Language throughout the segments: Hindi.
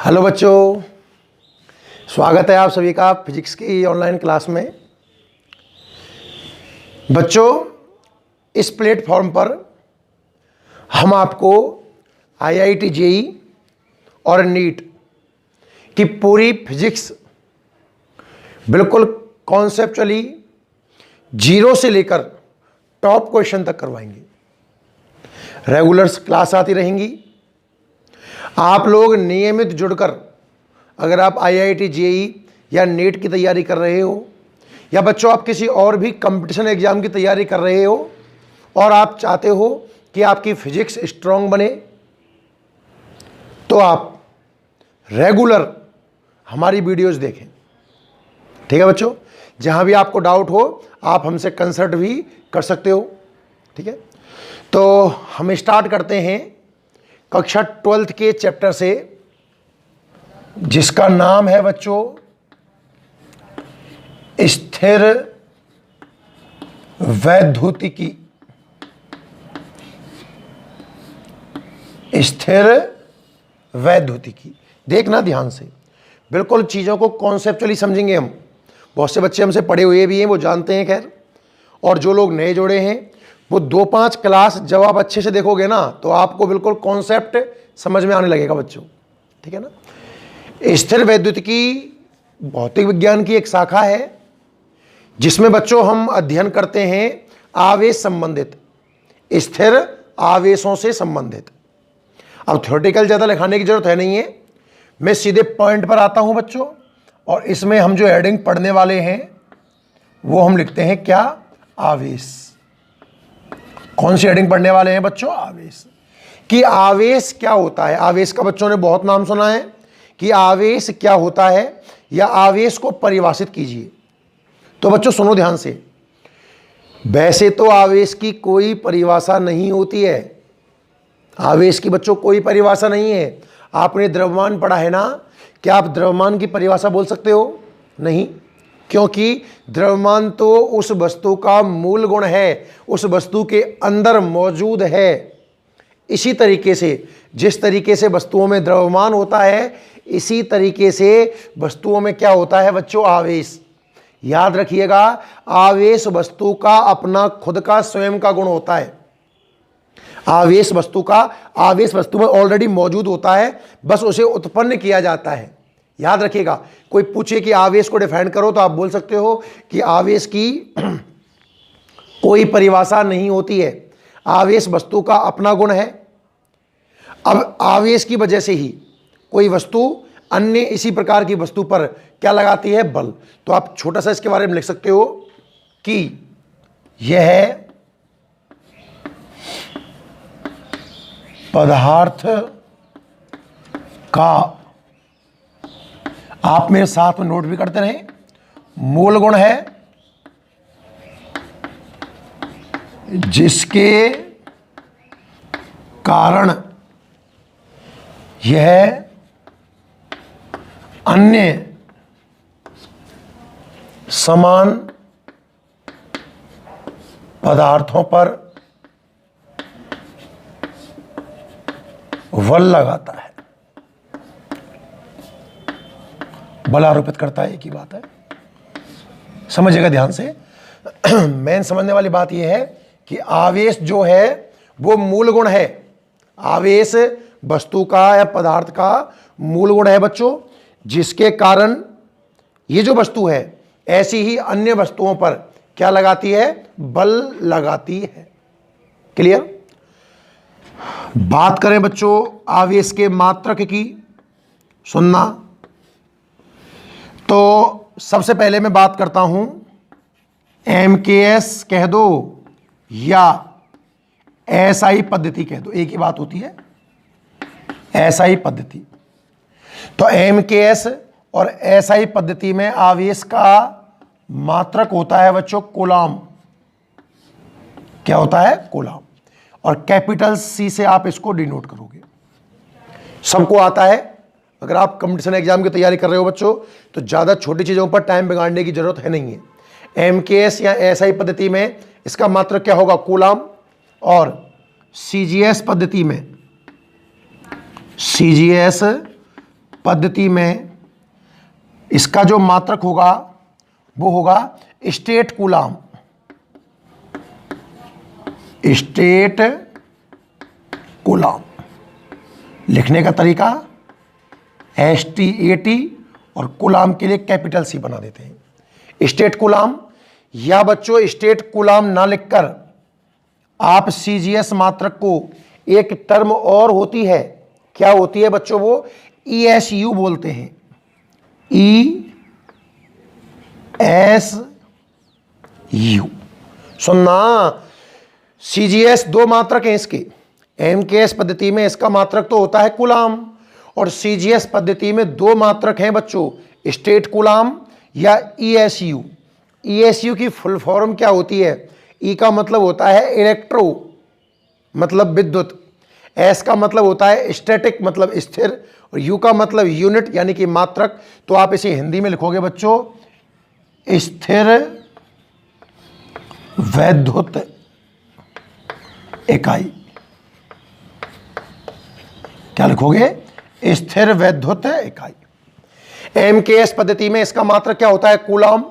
हेलो बच्चों, स्वागत है आप सभी का फिजिक्स की ऑनलाइन क्लास में। बच्चों, इस प्लेटफॉर्म पर हम आपको आईआईटी जेई और नीट की पूरी फिजिक्स बिल्कुल कॉन्सेप्चुअली जीरो से लेकर टॉप क्वेश्चन तक करवाएंगे। रेगुलर्स क्लास आती रहेंगी। आप लोग नियमित जुड़कर, अगर आप आईआईटी जेई या नीट की तैयारी कर रहे हो या बच्चों आप किसी और भी कंपटीशन एग्जाम की तैयारी कर रहे हो और आप चाहते हो कि आपकी फिजिक्स स्ट्रांग बने, तो आप रेगुलर हमारी वीडियोस देखें। ठीक है बच्चों, जहां भी आपको डाउट हो आप हमसे कंसल्ट भी कर सकते हो। ठीक है, तो हम स्टार्ट करते हैं कक्षा 12th के चैप्टर से, जिसका नाम है बच्चों स्थिर वैद्युतिकी। स्थिर वैद्युतिकी देखना ध्यान से, बिल्कुल चीज़ों को कॉन्सेप्चुअली समझेंगे हम। बहुत से बच्चे हमसे पढ़े हुए भी हैं, वो जानते हैं खैर, और जो लोग नए जुड़े हैं वो 2-5 क्लास जब आप अच्छे से देखोगे ना तो आपको बिल्कुल कॉन्सेप्ट समझ में आने लगेगा बच्चों। ठीक है ना। स्थिर वैद्युतिकी भौतिक विज्ञान की एक शाखा है जिसमें बच्चों हम अध्ययन करते हैं आवेश संबंधित, स्थिर आवेशों से संबंधित। अब थ्योरेटिकल ज़्यादा लिखाने की जरूरत है नहीं है, मैं सीधे पॉइंट पर आता हूं बच्चों। और इसमें हम जो हेडिंग पढ़ने वाले हैं वो हम लिखते हैं क्या? आवेश। कौन सी हेडिंग पढ़ने वाले हैं बच्चों? आवेश। कि आवेश क्या होता है। आवेश का बच्चों ने बहुत नाम सुना है कि आवेश क्या होता है, या आवेश को परिभाषित कीजिए। तो बच्चों सुनो ध्यान से, वैसे तो आवेश की कोई परिभाषा नहीं होती है। आवेश की बच्चों कोई परिभाषा नहीं है। आपने द्रव्यमान पढ़ा है ना, क्या आप द्रव्यमान की परिभाषा बोल सकते हो? नहीं, क्योंकि द्रव्यमान तो उस वस्तु का मूल गुण है, उस वस्तु के अंदर मौजूद है। इसी तरीके से जिस तरीके से वस्तुओं में द्रव्यमान होता है, इसी तरीके से वस्तुओं में क्या होता है बच्चों? आवेश। याद रखिएगा, आवेश वस्तु का अपना खुद का स्वयं का गुण होता है। आवेश वस्तु में ऑलरेडी मौजूद होता है, बस उसे उत्पन्न किया जाता है। याद रखिएगा, कोई पूछे कि आवेश को डिफाइन करो तो आप बोल सकते हो कि आवेश की कोई परिभाषा नहीं होती है, आवेश वस्तु का अपना गुण है। अब आवेश की वजह से ही कोई वस्तु अन्य इसी प्रकार की वस्तु पर क्या लगाती है? बल। तो आप छोटा सा इसके बारे में लिख सकते हो कि यह पदार्थ का, आप मेरे साथ में नोट भी करते रहे, मूल गुण है, जिसके कारण यह अन्य समान पदार्थों पर बल लगाता है, बल आरोपित करता है। एक ही बात है, समझिएगा ध्यान से। मेन समझने वाली बात यह है कि आवेश जो है वो मूल गुण है। आवेश वस्तु का या पदार्थ का मूल गुण है बच्चों, जिसके कारण ये जो वस्तु है ऐसी ही अन्य वस्तुओं पर क्या लगाती है? बल लगाती है। क्लियर? बात करें बच्चों आवेश के मात्रक की, सुनना। तो सबसे पहले मैं बात करता हूं MKS कह दो या SI पद्धति कह दो, एक ही बात होती है, SI पद्धति। तो MKS और SI पद्धति में आवेश का मात्रक होता है बच्चों कूलाम। क्या होता है? कूलाम। और कैपिटल C से आप इसको डिनोट करोगे। सबको आता है। अगर आप कंपटीशन एग्जाम की तैयारी कर रहे हो बच्चों तो ज़्यादा छोटी चीज़ों पर टाइम बिगाड़ने की जरूरत है नहीं है। MKS या SI पद्धति में इसका मात्रक क्या होगा? कूलाम। और CGS पद्धति में, CGS पद्धति में इसका जो मात्रक होगा वो होगा स्टेट कूलाम। स्टेट कूलाम लिखने का तरीका STAT और कूलाम के लिए कैपिटल C बना देते हैं। स्टेट कूलाम, या बच्चों स्टेट कूलाम ना लिखकर आप CGS मात्रक को एक टर्म और होती है, क्या होती है बच्चों, वो ESU बोलते हैं। ESU सुनना, CGS दो मात्रक हैं इसके। MKS पद्धति में इसका मात्रक तो होता है कूलाम, और CGS पद्धति में दो मात्रक हैं बच्चों, स्टेट कूलाम या ESU। ESU की फुल फॉर्म क्या होती है? E का मतलब होता है इलेक्ट्रो मतलब विद्युत, S का मतलब होता है स्टैटिक मतलब स्थिर, और U का मतलब यूनिट यानी कि मात्रक। तो आप इसे हिंदी में लिखोगे बच्चों स्थिर वैद्युत इकाई। क्या लिखोगे? स्थिर वैद्युत इकाई। MKS पद्धति में इसका मात्रक क्या होता है? कूलाम।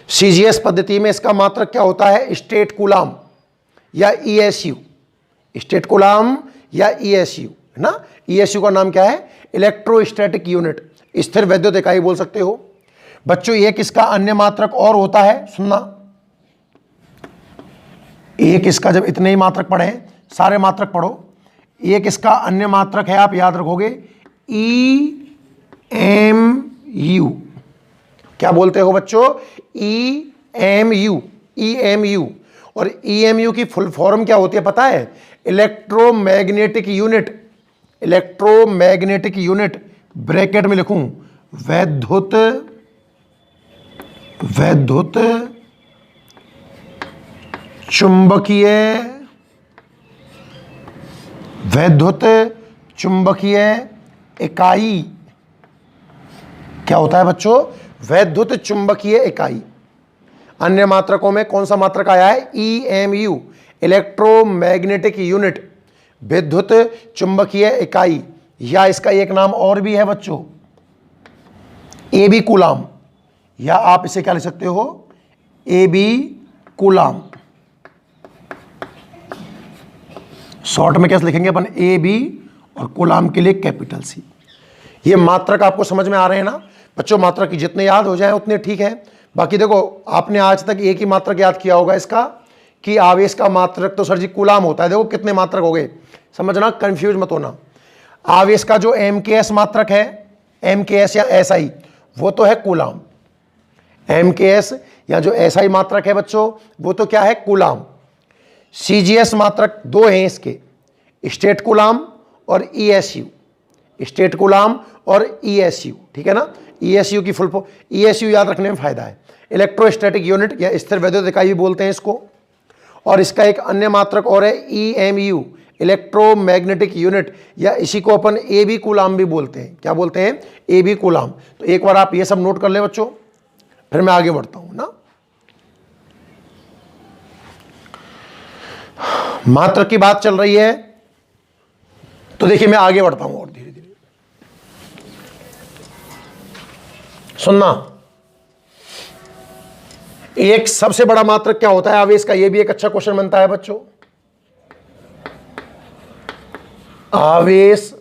CGS पद्धति में इसका मात्रक क्या होता है? स्टेट कूलाम या ESU। स्टेट कूलाम या ESU है ना। ESU का नाम क्या है? इलेक्ट्रोस्टैटिक यूनिट, स्थिर वैद्युत इकाई बोल सकते हो बच्चों। एक इसका अन्य मात्रक और होता है, सुनना, एक इसका, जब इतने ही मात्रक पढ़े हैं, सारे मात्रक पढ़ो, एक इसका अन्य मात्रक है, आप याद रखोगे EMU। क्या बोलते हो बच्चों? EMU। EMU और EMU की फुल फॉर्म क्या होती है पता है? Electromagnetic unit. Electromagnetic unit bracket में लिखूं वैद्युत चुंबकीय, वैद्युत चुंबकीय इकाई। क्या होता है बच्चों? वैद्युत चुंबकीय इकाई। अन्य मात्रकों में कौन सा मात्रक आया है? EMU, इलेक्ट्रोमैग्नेटिक यूनिट, विद्युत चुंबकीय इकाई, या इसका एक नाम और भी है बच्चों AB कूलाम, या आप इसे क्या लिख सकते हो? AB coulomb. शॉर्ट में कैसे लिखेंगे अपन? AB और कूलाम के लिए कैपिटल C। ये मात्रक आपको समझ में आ रहे हैं ना बच्चों? मात्रक जितने याद हो जाए उतने ठीक है। बाकी देखो, आपने आज तक एक ही मात्रक याद किया होगा इसका, कि आवेश का मात्रक तो सर जी कूलाम होता है। देखो कितने मात्रक हो गए, समझना, कंफ्यूज मत होना। आवेश का जो MKS मात्रक है, MKS या SI, वो तो है कूलाम। MKS या जो SI मात्रक है बच्चों, वो तो क्या है? कूलाम। CGS मात्रक दो हैं इसके, स्टेट कूलाम और ESU। स्टेट कूलाम और ESU, ठीक है ना। ESU की फुल फॉर्म, ESU याद रखने में फायदा है, इलेक्ट्रोस्टैटिक यूनिट या स्थिर वैद्युत इकाई भी बोलते हैं इसको। और इसका एक अन्य मात्रक और है EMU, इलेक्ट्रोमैग्नेटिक यूनिट, या इसी को अपन AB कूलाम भी बोलते हैं। क्या बोलते हैं? AB coulomb. तो एक बार आप ये सब नोट कर ले बच्चों, फिर मैं आगे बढ़ता हूं ना। मात्रक की बात चल रही है, तो देखिए मैं आगे बढ़ता हूं और धीरे धीरे सुनना। एक सबसे बड़ा मात्रक क्या होता है आवेश का? यह भी एक अच्छा क्वेश्चन बनता है बच्चों। आवेश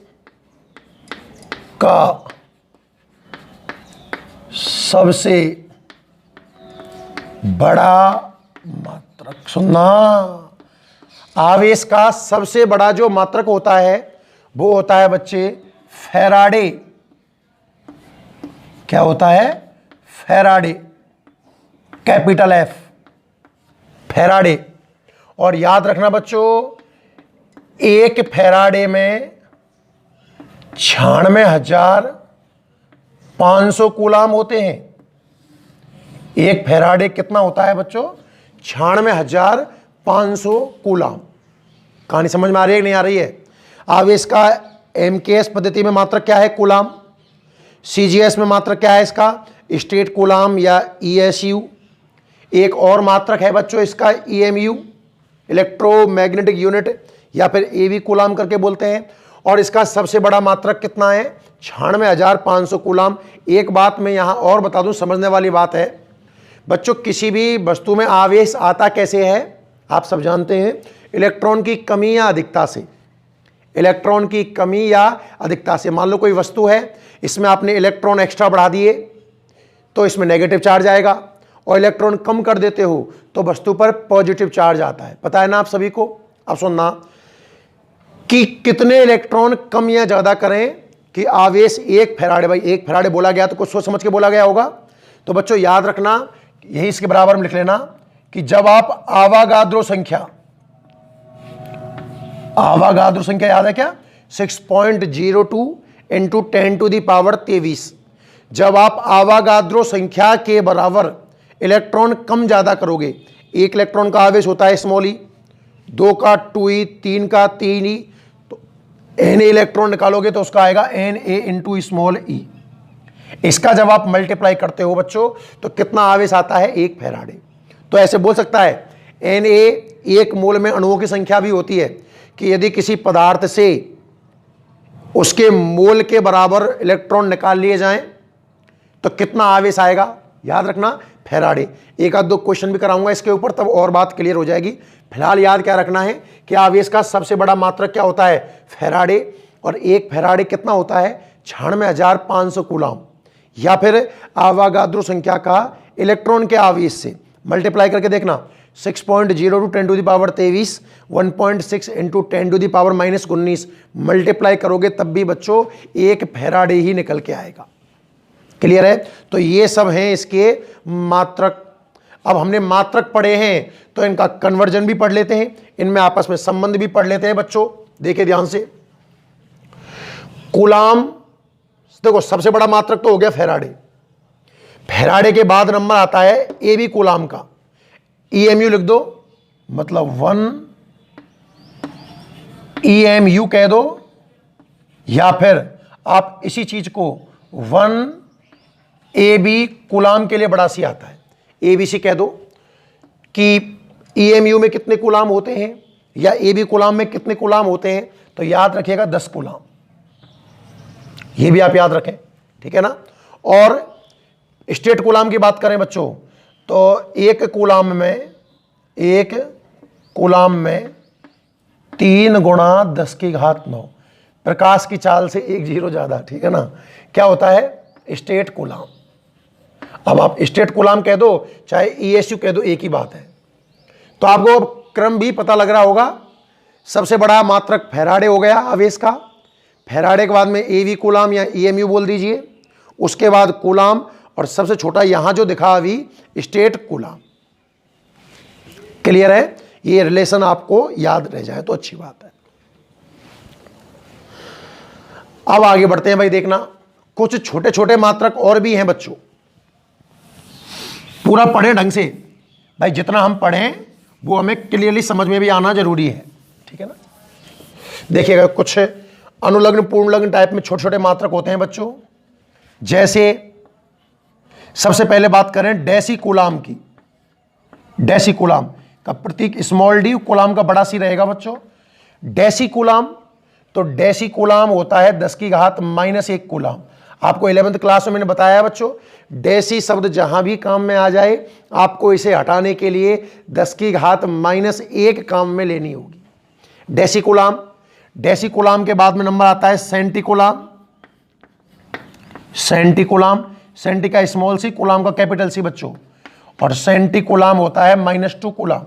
का सबसे बड़ा मात्रक, सुनना, आवेश का सबसे बड़ा जो मात्रक होता है वो होता है बच्चे फैराडे। क्या होता है? Faraday, capital F, Faraday. और याद रखना बच्चों, एक फैराडे में 96,500 कूलाम होते हैं। एक फैराडे कितना होता है बच्चों? 96,500 कूलाम। कहानी समझ में आ रही है कि नहीं आ रही है? आवेश का MKS पद्धति में मात्रक क्या है? कूलाम। CGS में मात्रक क्या है इसका? स्टेट कूलाम या ESU। एक और मात्रक है बच्चों इसका EMU, इलेक्ट्रोमैग्नेटिक यूनिट, या फिर AB कूलाम करके बोलते हैं। और इसका सबसे बड़ा मात्रक कितना है? 96,500 कूलाम। एक बात मैं यहां और बता दूं, समझने वाली बात है बच्चों, किसी भी वस्तु में आवेश आता कैसे है आप सब जानते हैं, इलेक्ट्रॉन की कमी या अधिकता से। इलेक्ट्रॉन की कमी या अधिकता से। मान लो कोई वस्तु है, इसमें आपने इलेक्ट्रॉन एक्स्ट्रा बढ़ा दिए तो इसमें नेगेटिव चार्ज आएगा, और इलेक्ट्रॉन कम कर देते हो तो वस्तु पर पॉजिटिव चार्ज आता है। पता है ना आप सभी को? अब सुनना कि कितने इलेक्ट्रॉन कम या ज्यादा करें कि आवेश 1 फैराडे, भाई 1 फैराडे बोला गया तो कुछ सोच समझ के बोला गया होगा। तो बच्चों याद रखना, यही इसके बराबर में लिख लेना कि जब आप आवागाद्रो संख्या याद है क्या? 6.02 इंटू 10⁻23। जब आप आवागाद्रो संख्या के बराबर इलेक्ट्रॉन कम ज्यादा करोगे, 1 इलेक्ट्रॉन का आवेश होता है स्मॉल ई, 2 का 2e, 3 का 3e, तो Na इलेक्ट्रॉन निकालोगे तो उसका आएगा Na इंटू स्मॉल ई। इसका जब आप मल्टीप्लाई करते हो बच्चों तो कितना आवेश आता है? 1 फैराडे। तो ऐसे बोल सकता है Na एक मोल में अणुओं की संख्या भी होती है कि यदि किसी पदार्थ से उसके मोल के बराबर इलेक्ट्रॉन निकाल लिए जाएं तो कितना आवेश आएगा? याद रखना फैराडे। एक आध दो क्वेश्चन भी कराऊंगा इसके ऊपर, तब और बात क्लियर हो जाएगी। फिलहाल याद क्या रखना है कि आवेश का सबसे बड़ा मात्रक क्या होता है? फैराडे। और 1 फैराडे कितना होता है? 96,500 कूलाम। या फिर आवागाद्रो संख्या का इलेक्ट्रॉन के आवेश से मल्टीप्लाई करके देखना, 6.02 10⁻23, 1.6 इंटू 10⁻−19 मल्टीप्लाई करोगे तब भी बच्चों 1 फैराडे ही निकल के आएगा। क्लियर है? तो ये सब हैं इसके मात्रक। अब हमने मात्रक पढ़े हैं तो इनका कन्वर्जन भी पढ़ लेते हैं, इनमें आपस में संबंध भी पढ़ लेते हैं बच्चों। देखिए ध्यान से, कूलाम देखो सबसे बड़ा मात्रक तो हो गया फैराडे। फैराडे के बाद नंबर आता है ए बी कूलाम का। EMU लिख दो, मतलब 1 EMU कह दो, या फिर आप इसी चीज को 1 AB कूलाम के लिए बड़ा सी आता है, ABC कह दो कि EMU में कितने कूलाम होते हैं या AB कूलाम में कितने कूलाम होते हैं। तो याद रखिएगा 10 कूलाम, ये भी आप याद रखें, ठीक है ना। और स्टेट कूलाम की बात करें बच्चों तो एक कूलाम में 3 गुणा 10⁻9 प्रकाश की चाल से 1 0 ज्यादा, ठीक है ना, क्या होता है? State coulomb. अब आप स्टेट कूलाम कह दो चाहे ESU कह दो, एक ही बात है। तो आपको अब क्रम भी पता लग रहा होगा। सबसे बड़ा मात्रक फैराडे हो गया आवेश का, फैराडे के बाद में AB कूलाम या EMU बोल दीजिए, उसके बाद कूलाम, और सबसे छोटा यहां जो दिखा अभी स्टेट कूलाम। क्लियर है? ये रिलेशन आपको याद रह जाए तो अच्छी बात है। अब आगे बढ़ते हैं भाई, देखना कुछ छोटे छोटे मात्रक और भी हैं बच्चों। पूरा पढ़ें ढंग से भाई, जितना हम पढ़ें वो हमें क्लियरली समझ में भी आना जरूरी है, ठीक है ना। देखिएगा कुछ अनुलग्न पूर्णलग्न टाइप में छोटे छोटे मात्रक होते हैं बच्चों। जैसे सबसे पहले बात करें डेसी कूलाम की। डेसी कूलाम का प्रतीक स्मॉल डी, कूलाम का बड़ा सी रहेगा बच्चों। डेसी कूलाम, तो डेसी कूलाम होता है 10⁻⁻1 कूलाम। आपको 11th क्लास में मैंने बताया बच्चों, डेसी शब्द जहां भी काम में आ जाए आपको इसे हटाने के लिए 10⁻⁻1 काम में लेनी होगी। Deci coulomb. डेसी कूलाम के बाद में नंबर आता है सेंटिकूलाम। सेंटिकूलाम, सेंटी का स्मॉल सी, कूलाम का कैपिटल सी बच्चों। और सेंटिकूलाम होता है -2 कूलाम।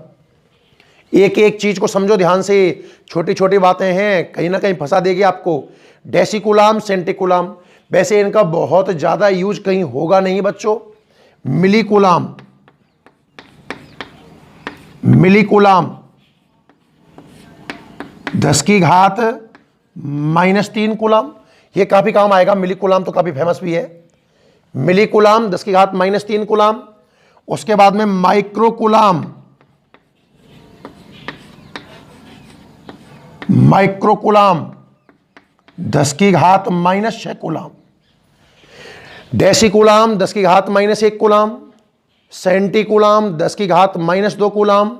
एक एक चीज को समझो ध्यान से, छोटी छोटी बातें हैं, कहीं ना कहीं फंसा देगी आपको। डेसीकूलाम, सेंटिकूलाम, वैसे इनका बहुत ज्यादा यूज कहीं होगा नहीं बच्चों। मिलीकूलाम, मिलीकूलाम 10⁻³ कूलाम, ये काफी काम आएगा। मिलीकूलाम तो काफी फेमस भी है। Millicoulomb 10⁻³ coulomb. उसके बाद में microcoulomb, microcoulomb 10⁻⁻6 coulomb. Decicoulomb 10⁻⁻1 coulomb. Centicoulomb 10⁻⁻2 coulomb.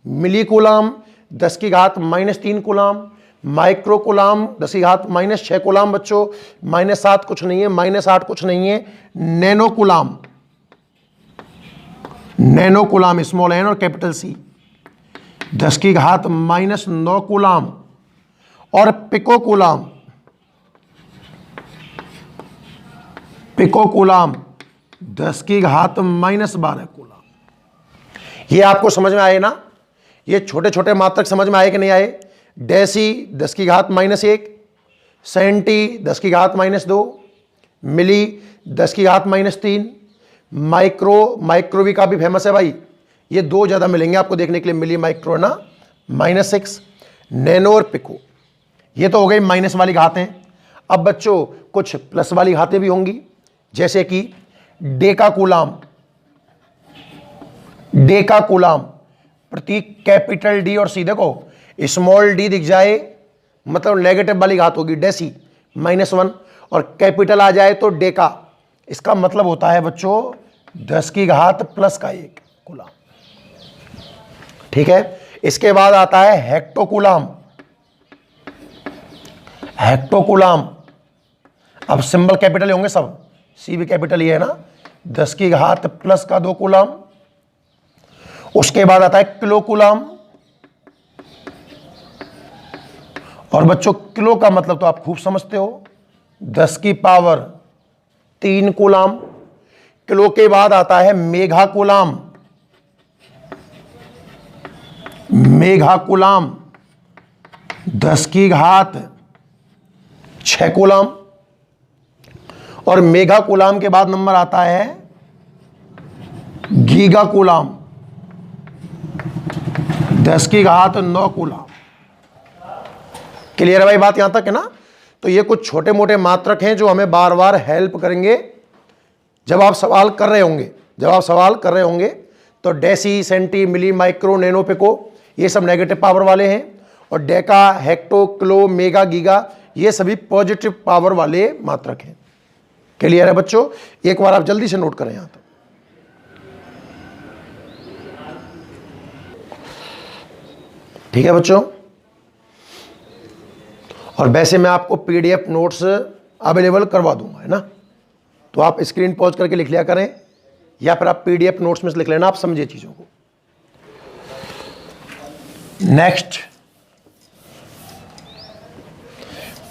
Millicoulomb 10⁻⁻3 coulomb. Micro coulomb 10⁻⁻6 coulomb बच्चों, -7 कुछ नहीं है, -8 कुछ नहीं है, nano coulomb, nano coulomb small n और कैपिटल सी 10⁻⁹ कूलाम, और pico coulomb, pico coulomb 10⁻⁻12 coulomb. ये आपको समझ में आए ना? ये छोटे छोटे मात्रक समझ में आए कि नहीं आए? डेसी 10⁻⁻1, सेंटी 10⁻⁻2, मिली 10⁻⁻3, माइक्रो भी काफ़ी फेमस है भाई, ये 2 ज़्यादा मिलेंगे आपको देखने के लिए, मिली माइक्रो ना -6, नैनो और पिको। ये तो हो गई माइनस वाली घातें। अब बच्चों कुछ प्लस वाली घातें भी होंगी, जैसे कि डेका कूलाम, डेका कूलाम प्रतीक कैपिटल डी और सी, देखो स्मॉल डी दिख जाए मतलब नेगेटिव वाली घात होगी, डेसी -1, और कैपिटल आ जाए तो डेका, इसका मतलब होता है बच्चों 10⁻+1 कूलाम। ठीक है, इसके बाद आता है हेक्टोकूलाम, हेक्टोकूलाम, अब सिंबल कैपिटल होंगे सब, सी भी कैपिटल ही है ना, 10⁻+2 कूलाम। उसके बाद आता है किलो कूलाम, और बच्चों किलो का मतलब तो आप खूब समझते हो, 10⁻3 कूलाम। किलो के बाद आता है mega coulomb, mega coulomb 10⁻6 coulomb, और मेगा कूलाम के बाद नंबर आता है गीगा कूलाम 10⁻9 कूलाम। क्लियर है भाई बात यहां तक है ना? तो ये कुछ छोटे मोटे मात्रक हैं जो हमें बार बार हेल्प करेंगे जब आप सवाल कर रहे होंगे। जब आप सवाल कर रहे होंगे तो डेसी, सेंटी, मिली, माइक्रो, नैनो, पिको ये सब नेगेटिव पावर वाले हैं, और Deka, hecto, kilo, mega, giga ये सभी पॉजिटिव पावर वाले मात्रक हैं। क्लियर है बच्चों? एक बार आप जल्दी से नोट करें यहां तक। ठीक है बच्चों, और वैसे मैं आपको पीडीएफ नोट्स अवेलेबल करवा दूंगा, है ना? तो आप स्क्रीन पॉज करके लिख लिया करें, या फिर आप पीडीएफ नोट्स में से लिख लेना, आप समझिए चीजों को। नेक्स्ट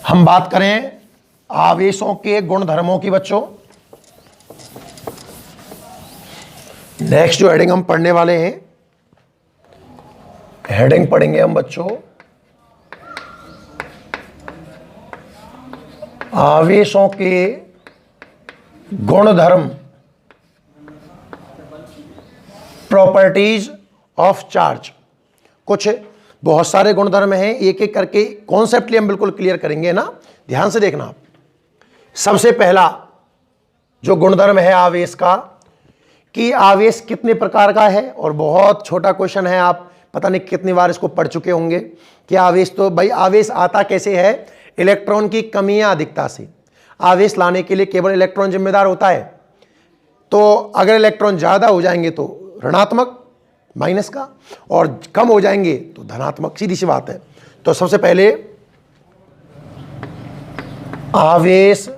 हम बात करें आवेशों के गुणधर्मों की बच्चों। नेक्स्ट जो हेडिंग हम पढ़ने वाले हैं, हेडिंग पढ़ेंगे हम बच्चों आवेशों के गुणधर्म, प्रॉपर्टीज ऑफ चार्ज। कुछ बहुत सारे गुणधर्म हैं, एक एक करके कॉन्सेप्टली हम बिल्कुल क्लियर करेंगे ना, ध्यान से देखना आप। सबसे पहला जो गुणधर्म है आवेश का, कि आवेश कितने प्रकार का है, और बहुत छोटा क्वेश्चन है, आप पता नहीं कितनी बार इसको पढ़ चुके होंगे कि आवेश, तो भाई आवेश आता कैसे है? इलेक्ट्रॉन की कमी या अधिकता से। आवेश लाने के लिए केवल इलेक्ट्रॉन जिम्मेदार होता है, तो अगर इलेक्ट्रॉन ज़्यादा हो जाएंगे तो ऋणात्मक माइनस का, और कम हो जाएंगे तो धनात्मक, सीधी सी बात है। तो सबसे पहले आवेश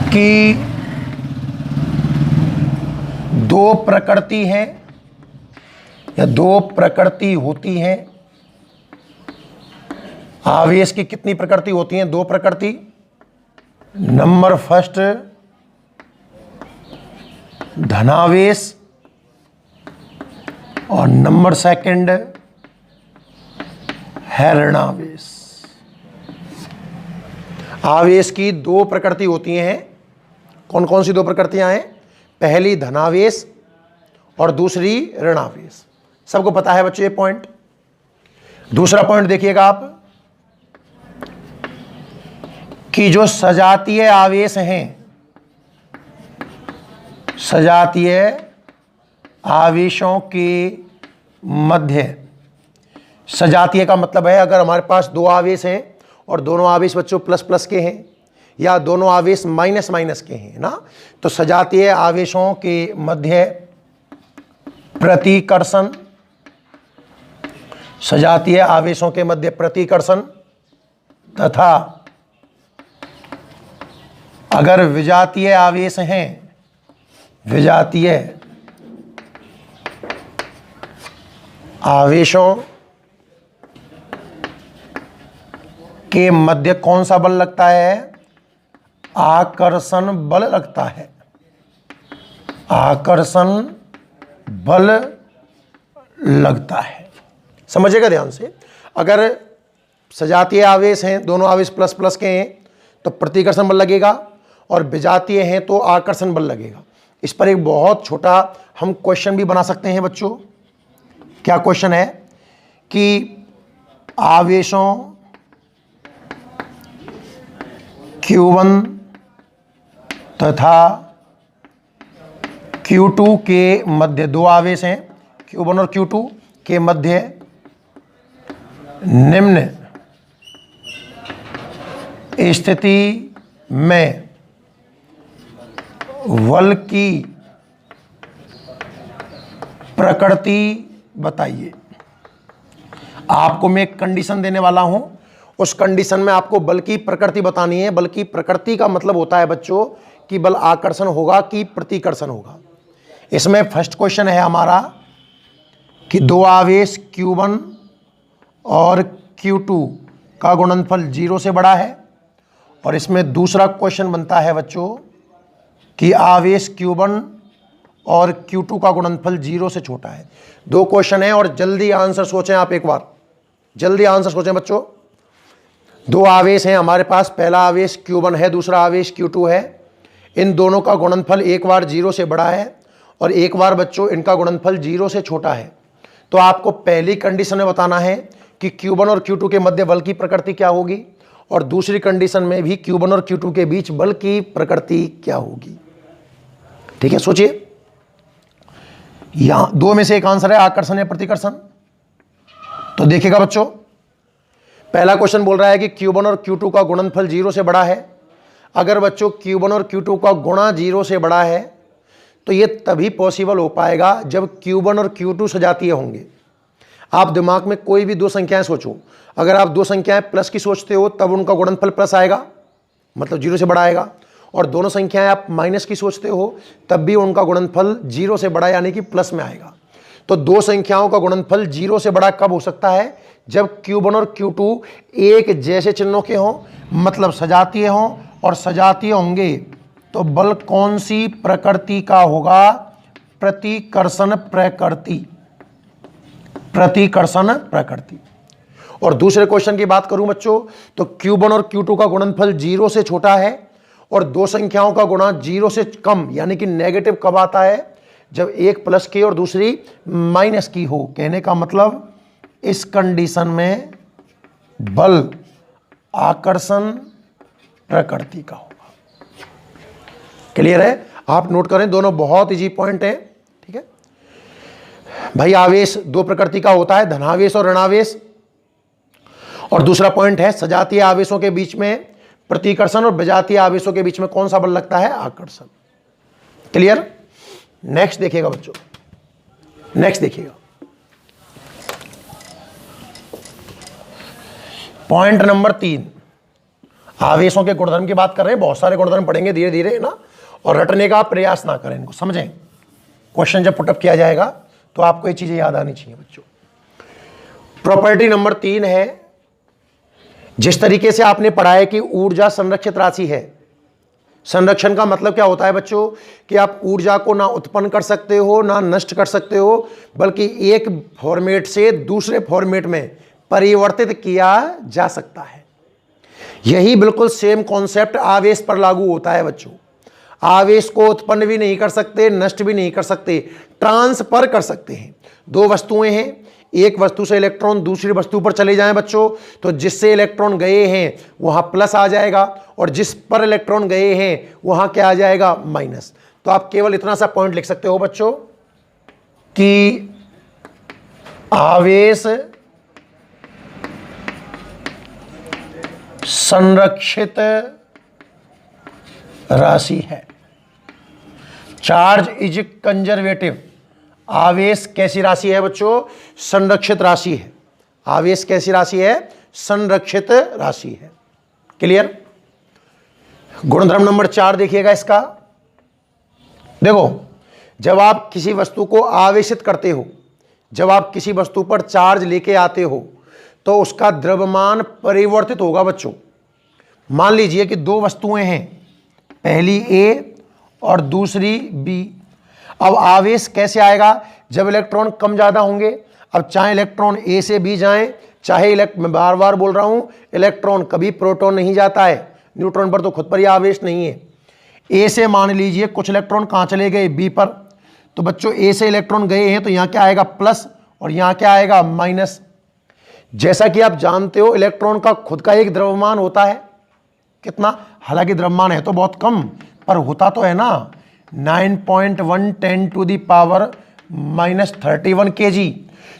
की 2 प्रकृति हैं या 2 प्रकृति होती हैं। आवेश की कितनी प्रकृति होती हैं? 2 प्रकृति। नंबर फर्स्ट धनावेश, और नंबर सेकंड है ऋणावेश। आवेश की 2 प्रकृति होती हैं। कौन कौन सी 2 प्रकृतियां हैं? पहली धनावेश और दूसरी ऋणावेश। सबको पता है बच्चों ये पॉइंट। दूसरा पॉइंट देखिएगा आप, कि जो सजातीय आवेश हैं, सजातीय आवेशों के मध्य, सजातीय का मतलब है अगर हमारे पास 2 आवेश हैं और दोनों आवेश बच्चों प्लस प्लस के हैं, या दोनों आवेश माइनस माइनस के हैं ना, तो सजातीय आवेशों के मध्य प्रतिकर्षण सजातीय आवेशों के मध्य प्रतिकर्षण तथा अगर विजातीय आवेश हैं, विजातीय आवेशों के मध्य कौन सा बल लगता है? आकर्षण बल लगता है। आकर्षण बल लगता है। समझिएगा ध्यान से। अगर सजातीय आवेश हैं, दोनों आवेश प्लस प्लस के हैं तो प्रतिकर्षण बल लगेगा, और विजातीय हैं तो आकर्षण बल लगेगा। इस पर एक बहुत छोटा हम क्वेश्चन भी बना सकते हैं बच्चों। क्या क्वेश्चन है कि आवेशों Q1 तथा Q2 के मध्य, दो आवेश हैं Q1 और Q2 के मध्य निम्न स्थिति में बल की प्रकृति बताइए। आपको मैं एक कंडीशन देने वाला हूं, उस कंडीशन में आपको बल की प्रकृति बतानी है। बल की प्रकृति का मतलब होता है बच्चों कि बल आकर्षण होगा कि प्रतिकर्षण होगा। इसमें फर्स्ट क्वेश्चन है हमारा कि दो आवेश Q1 और Q2 का गुणनफल 0 से बड़ा है, और इसमें दूसरा क्वेश्चन बनता है बच्चों कि आवेश Q1 और Q2 का गुणनफल 0 से छोटा है। दो क्वेश्चन है और जल्दी आंसर सोचें आप, एक बार जल्दी आंसर सोचें बच्चों। दो आवेश हैं हमारे पास, पहला आवेश Q1 है, दूसरा आवेश Q2 है। इन दोनों का गुणनफल एक बार 0 से बड़ा है और एक बार बच्चों इनका गुणनफल 0 से छोटा है। तो आपको पहली कंडीशन में बताना है कि Q1 और Q2 के मध्य बल की प्रकृति क्या होगी, और दूसरी कंडीशन में भी Q1 और Q2 के बीच बल की प्रकृति क्या होगी। ठीक है, सोचिए। यहां दो में से एक आंसर है, आकर्षण या प्रतिकर्षण। तो देखिएगा बच्चों, पहला क्वेश्चन बोल रहा है कि Q1 और Q2 का गुणनफल 0 से बड़ा है। अगर बच्चों Q1 और Q2 का गुणा 0 से बड़ा है तो ये तभी पॉसिबल हो पाएगा जब Q1 और Q2 सजातीय होंगे। आप दिमाग में कोई भी दो संख्याएं सोचो, अगर आप दो संख्याएं प्लस की सोचते हो तब उनका गुणनफल प्लस आएगा, मतलब 0 से बड़ा आएगा, और दोनों संख्याएं आप माइनस की सोचते हो तब भी उनका गुणनफल 0 से बड़ा यानी कि प्लस में आएगा। तो दो संख्याओं का गुणनफल 0 से बड़ा कब हो सकता है? जब Q1 और Q2 एक जैसे चिन्हों के हों, मतलब सजातीय हों, और सजातीय होंगे तो बल कौन सी प्रकृति का होगा? प्रतिकर्षण प्रकृति। प्रतिकर्षण प्रकृति। और दूसरे क्वेश्चन की बात करूं बच्चों तो Q1 और Q2 का गुणनफल 0 से छोटा है, और दो संख्याओं का गुणा 0 से कम यानी कि नेगेटिव कब आता है? जब एक प्लस की और दूसरी माइनस की हो। कहने का मतलब इस कंडीशन में बल आकर्षण प्रकृति का होगा। क्लियर है? आप नोट करें, दोनों बहुत इजी पॉइंट है। ठीक है भाई, आवेश दो प्रकृति का होता है, धनावेश और ऋणावेश। और दूसरा पॉइंट है सजातीय आवेशों के बीच में प्रतिकर्षण और विजातीय आवेशों के बीच में कौन सा बल लगता है? आकर्षण। क्लियर? नेक्स्ट देखिएगा बच्चों, नेक्स्ट देखिएगा पॉइंट नंबर 3। आवेशों के गुणधर्म की बात कर रहे हैं, बहुत सारे गुणधर्म पढ़ेंगे धीरे धीरे ना, और रटने का प्रयास ना करें, इनको समझें। क्वेश्चन जब पुटअप किया जाएगा तो आपको ये चीजें याद आनी चाहिए बच्चों। प्रॉपर्टी नंबर 3 है, जिस तरीके से आपने पढ़ा है कि ऊर्जा संरक्षित राशि है। संरक्षण का मतलब क्या होता है बच्चों कि आप ऊर्जा को ना उत्पन्न कर सकते हो ना नष्ट कर सकते हो, बल्कि एक फॉर्मेट से दूसरे फॉर्मेट में परिवर्तित किया जा सकता है। यही बिल्कुल सेम कॉन्सेप्ट आवेश पर लागू होता है बच्चों। आवेश को उत्पन्न भी नहीं कर सकते, नष्ट भी नहीं कर सकते, ट्रांसफर कर सकते हैं। दो वस्तुएं हैं, एक वस्तु से इलेक्ट्रॉन दूसरी वस्तु पर चले जाएं बच्चों, तो जिससे इलेक्ट्रॉन गए हैं वहां प्लस आ जाएगा, और जिस पर इलेक्ट्रॉन गए हैं वहां क्या आ जाएगा? माइनस। तो आप केवल इतना सा पॉइंट लिख सकते हो बच्चों कि आवेश संरक्षित राशि है। Charge is conservative. आवेश कैसी राशि है बच्चों? संरक्षित राशि है। आवेश कैसी राशि है? संरक्षित राशि है। क्लियर? गुणधर्म नंबर 4 देखिएगा इसका। देखो, जब आप किसी वस्तु को आवेशित करते हो, जब आप किसी वस्तु पर चार्ज लेके आते हो, तो उसका द्रव्यमान परिवर्तित होगा बच्चों। मान लीजिए कि दो वस्तुएं हैं, पहली ए और दूसरी बी। अब आवेश कैसे आएगा? जब इलेक्ट्रॉन कम ज़्यादा होंगे। अब चाहे इलेक्ट्रॉन ए से बी जाएं, चाहे मैं बार बार बोल रहा हूं, इलेक्ट्रॉन कभी प्रोटॉन नहीं जाता है, न्यूट्रॉन पर तो खुद पर ही आवेश नहीं है। ए से मान लीजिए कुछ इलेक्ट्रॉन कहाँ चले गए? बी पर। तो बच्चों ए से इलेक्ट्रॉन गए हैं तो यहाँ क्या आएगा? प्लस, और यहाँ क्या आएगा? माइनस। जैसा कि आप जानते हो इलेक्ट्रॉन का खुद का एक द्रव्यमान होता है, कितना? हालांकि द्रव्यमान है तो बहुत कम, पर होता तो है ना, 9.1 10 - 31 kg।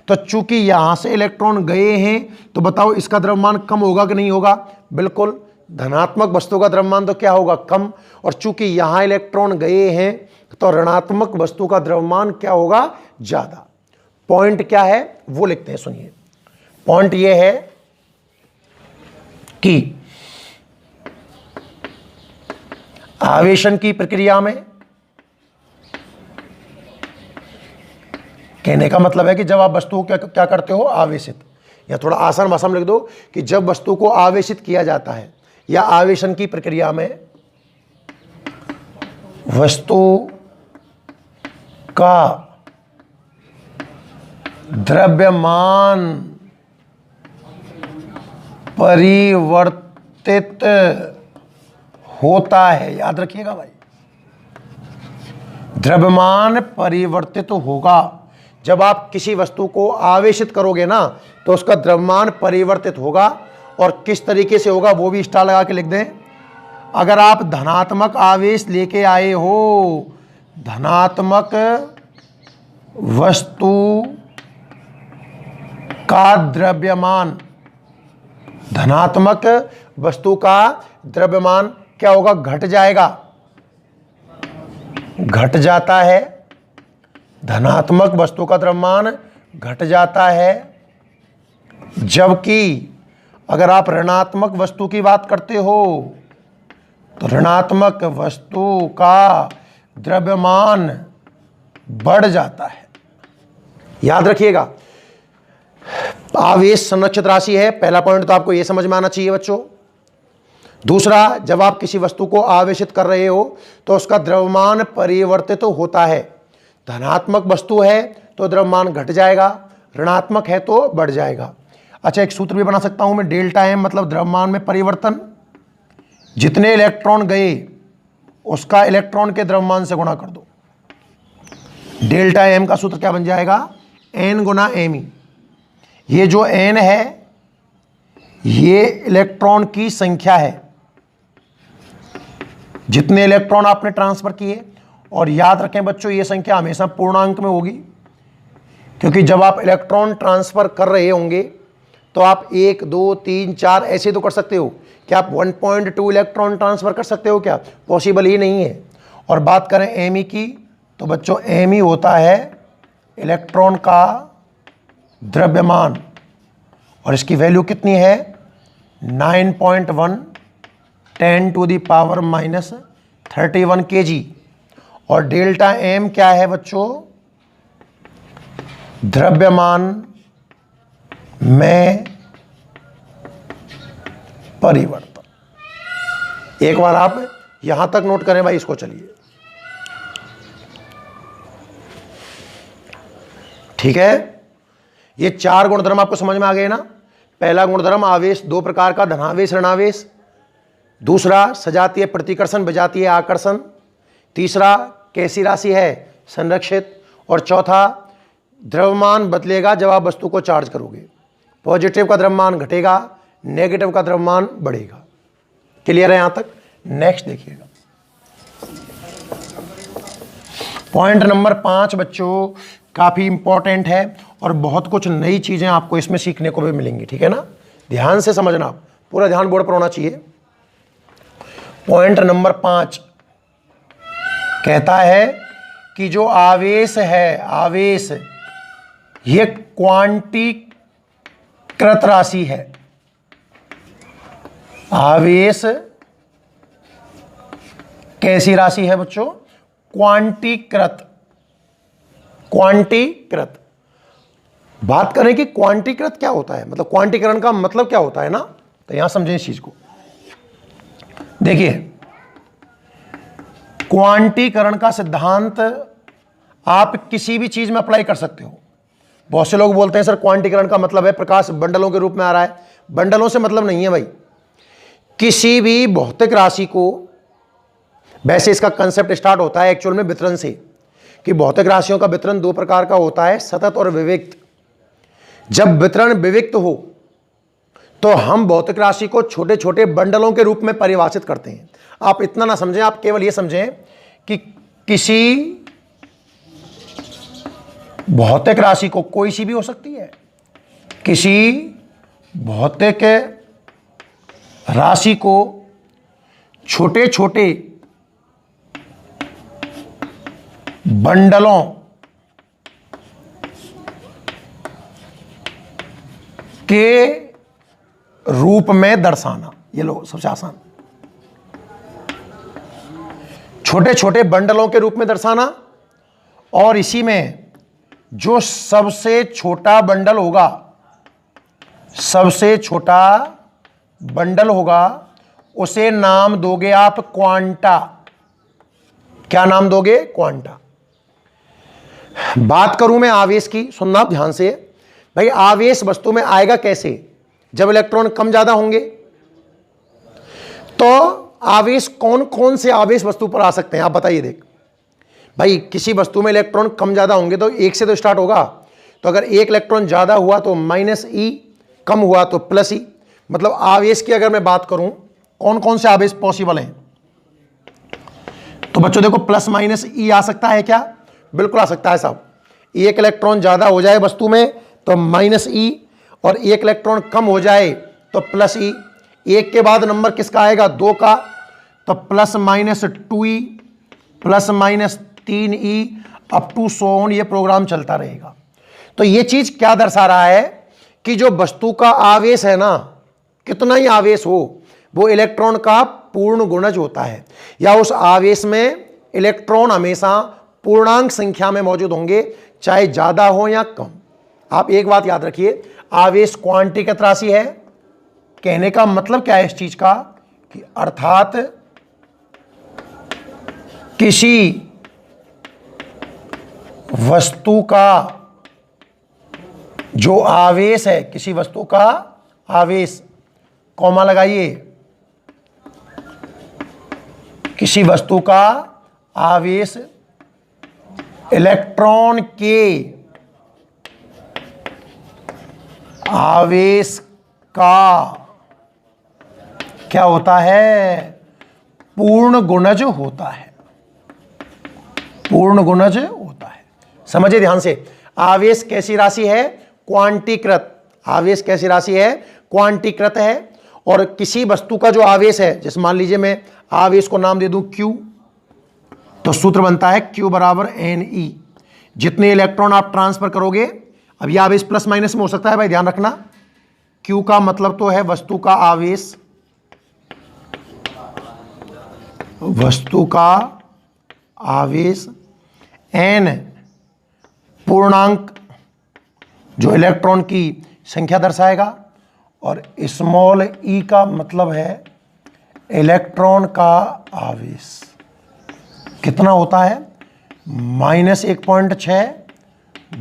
तो चूंकि यहां से इलेक्ट्रॉन गए हैं तो बताओ इसका द्रव्यमान कम होगा कि नहीं होगा? बिल्कुल। धनात्मक वस्तु का द्रव्यमान तो क्या होगा? कम। और चूंकि यहां इलेक्ट्रॉन गए हैं तो ऋणात्मक वस्तु का द्रव्यमान क्या होगा? ज्यादा। पॉइंट क्या है वो लिखते हैं, सुनिए। पॉइंट ये है कि आवेशन की प्रक्रिया में, कहने का मतलब है कि जब आप वस्तु को क्या करते हो? आवेशित। या थोड़ा आसान भाषा में लिख दो कि जब वस्तु को आवेशित किया जाता है या आवेशन की प्रक्रिया में वस्तु का द्रव्यमान परिवर्तित होता है। याद रखिएगा भाई, द्रव्यमान परिवर्तित होगा। जब आप किसी वस्तु को आवेशित करोगे ना तो उसका द्रव्यमान परिवर्तित होगा। और किस तरीके से होगा वो भी स्टार लगा के लिख दें। अगर आप धनात्मक आवेश लेके आए हो, धनात्मक वस्तु का द्रव्यमान, धनात्मक वस्तु का द्रव्यमान क्या होगा? घट जाएगा, घट जाता है। धनात्मक वस्तु का द्रव्यमान घट जाता है। जबकि अगर आप ऋणात्मक वस्तु की बात करते हो तो ऋणात्मक वस्तु का द्रव्यमान बढ़ जाता है। याद रखिएगा, आवेश संरक्षित राशि है। पहला पॉइंट तो आपको यह समझ में आना चाहिए बच्चों। दूसरा, जब आप किसी वस्तु को आवेशित कर रहे हो तो उसका द्रव्यमान परिवर्तित तो होता है। धनात्मक वस्तु है तो द्रव्यमान घट जाएगा, ऋणात्मक है तो बढ़ जाएगा। अच्छा, एक सूत्र भी बना सकता हूं मैं, डेल्टा एम मतलब द्रव्यमान में परिवर्तन। जितने इलेक्ट्रॉन गए उसका इलेक्ट्रॉन के द्रव्यमान से गुणा कर दो। डेल्टा एम का सूत्र क्या बन जाएगा? एन गुना एम ई। ये जो एन है ये इलेक्ट्रॉन की संख्या है, जितने इलेक्ट्रॉन आपने ट्रांसफर किए। और याद रखें बच्चों, ये संख्या हमेशा पूर्णांक में होगी, क्योंकि जब आप इलेक्ट्रॉन ट्रांसफर कर रहे होंगे तो आप 1 2 3 4 ऐसे तो कर सकते हो। क्या आप 1.2 इलेक्ट्रॉन ट्रांसफर कर सकते हो? क्या पॉसिबल ही नहीं है। और बात करें एम ई की तो बच्चों एम ई होता है इलेक्ट्रॉन का द्रव्यमान, और इसकी वैल्यू कितनी है? 9.1 10 - 31 kg। और डेल्टा एम क्या है बच्चों? द्रव्यमान में परिवर्तन। एक बार आप यहां तक नोट करें भाई इसको। चलिए, ठीक है। ये 4 गुणधर्म आपको समझ में आ गए ना। पहला गुणधर्म आवेश, 2 प्रकार का, धनावेश ऋणावेश। दूसरा सजातीय प्रतिकर्षण विजातीय आकर्षण। तीसरा कैसी राशि है? संरक्षित। और चौथा द्रव्यमान बदलेगा जब आप वस्तु को चार्ज करोगे। पॉजिटिव का द्रव्यमान घटेगा, नेगेटिव का द्रव्यमान बढ़ेगा। क्लियर है यहां तक? नेक्स्ट देखिएगा, पॉइंट नंबर 5 बच्चों काफी इंपॉर्टेंट है और बहुत कुछ नई चीजें आपको इसमें सीखने को भी मिलेंगी। ठीक है ना, ध्यान से समझना, पूरा ध्यान बोर्ड पर होना चाहिए। पॉइंट नंबर 5 कहता है कि जो आवेश है, आवेश ये क्वांटिटी कृत राशि है। आवेश कैसी राशि है बच्चों? क्वांटीकृत। क्वांटीकृत। बात करें कि क्वांटीकृत क्या होता है, मतलब क्वांटीकरण का मतलब क्या होता है ना, तो यहां समझें इस चीज को। देखिए, क्वांटीकरण का सिद्धांत आप किसी भी चीज में अप्लाई कर सकते हो। बहुत से लोग बोलते हैं सर क्वांटीकरण का मतलब है प्रकाश बंडलों के रूप में आ रहा है। बंडलों से मतलब नहीं है भाई। किसी भी भौतिक राशि को, वैसे इसका कंसेप्ट स्टार्ट होता है एक्चुअल में वितरण से, कि भौतिक राशियों का वितरण दो प्रकार का होता है, सतत और विविक्त। जब वितरण विविक्त हो तो हम भौतिक राशि को छोटे छोटे बंडलों के रूप में परिभाषित करते हैं। आप इतना ना समझें, आप केवल यह समझें कि किसी भौतिक राशि को, कोई सी भी हो सकती है, किसी भौतिक राशि को छोटे छोटे बंडलों के रूप में दर्शाना। ये लो सबसे आसान, छोटे छोटे बंडलों के रूप में दर्शाना। और इसी में जो सबसे छोटा बंडल होगा, सबसे छोटा बंडल होगा, उसे नाम दोगे आप क्वांटा। क्या नाम दोगे? क्वांटा। बात करूं मैं आवेश की, सुनना ध्यान से भाई। आवेश वस्तु में आएगा कैसे? जब इलेक्ट्रॉन कम ज्यादा होंगे। तो आवेश कौन कौन से आवेश वस्तु पर आ सकते हैं आप बताइए। देख भाई, किसी वस्तु में इलेक्ट्रॉन कम ज्यादा होंगे तो एक से तो स्टार्ट होगा। तो अगर एक इलेक्ट्रॉन ज्यादा हुआ तो -e, कम हुआ तो +e। मतलब आवेश की अगर मैं बात करूं, कौन कौन से आवेश पॉसिबल हैं, तो बच्चों देखो +- आ सकता है क्या? बिल्कुल आ सकता है साहब। एक इलेक्ट्रॉन ज्यादा हो जाए वस्तु में तो -e, और एक इलेक्ट्रॉन कम हो जाए तो +e। एक के बाद नंबर किसका आएगा? 2 का, तो +-2e, +-3e, up to so on. ये प्रोग्राम चलता रहेगा। तो ये चीज क्या दर्शा रहा है कि जो वस्तु का आवेश है ना, कितना ही आवेश हो, वो इलेक्ट्रॉन का पूर्ण गुणज होता है, या उस आवेश में इलेक्ट्रॉन हमेशा पूर्णांक संख्या में मौजूद होंगे, चाहे ज्यादा हो या कम। आप एक बात याद रखिए, आवेश क्वांटीकृत राशि है। कहने का मतलब क्या है इस चीज का, कि अर्थात किसी वस्तु का जो आवेश है, किसी वस्तु का आवेश, कॉमा लगाइए, किसी वस्तु का आवेश इलेक्ट्रॉन के आवेश का क्या होता है? पूर्ण गुणज होता है। पूर्ण गुणज होता है। समझिए ध्यान से, आवेश कैसी राशि है? क्वांटीकृत। आवेश कैसी राशि है? क्वांटीकृत है। और किसी वस्तु का जो आवेश है, जैसे मान लीजिए मैं आवेश को नाम दे दूं Q, तो सूत्र बनता है Q = Ne। जितने इलेक्ट्रॉन आप ट्रांसफर करोगे, अब यह आवेश प्लस माइनस में हो सकता है भाई, ध्यान रखना। Q का मतलब तो है वस्तु का आवेश, वस्तु का आवेश, N पूर्णांक जो इलेक्ट्रॉन की संख्या दर्शाएगा, और स्मॉल e का मतलब है इलेक्ट्रॉन का आवेश। कितना होता है? -1.6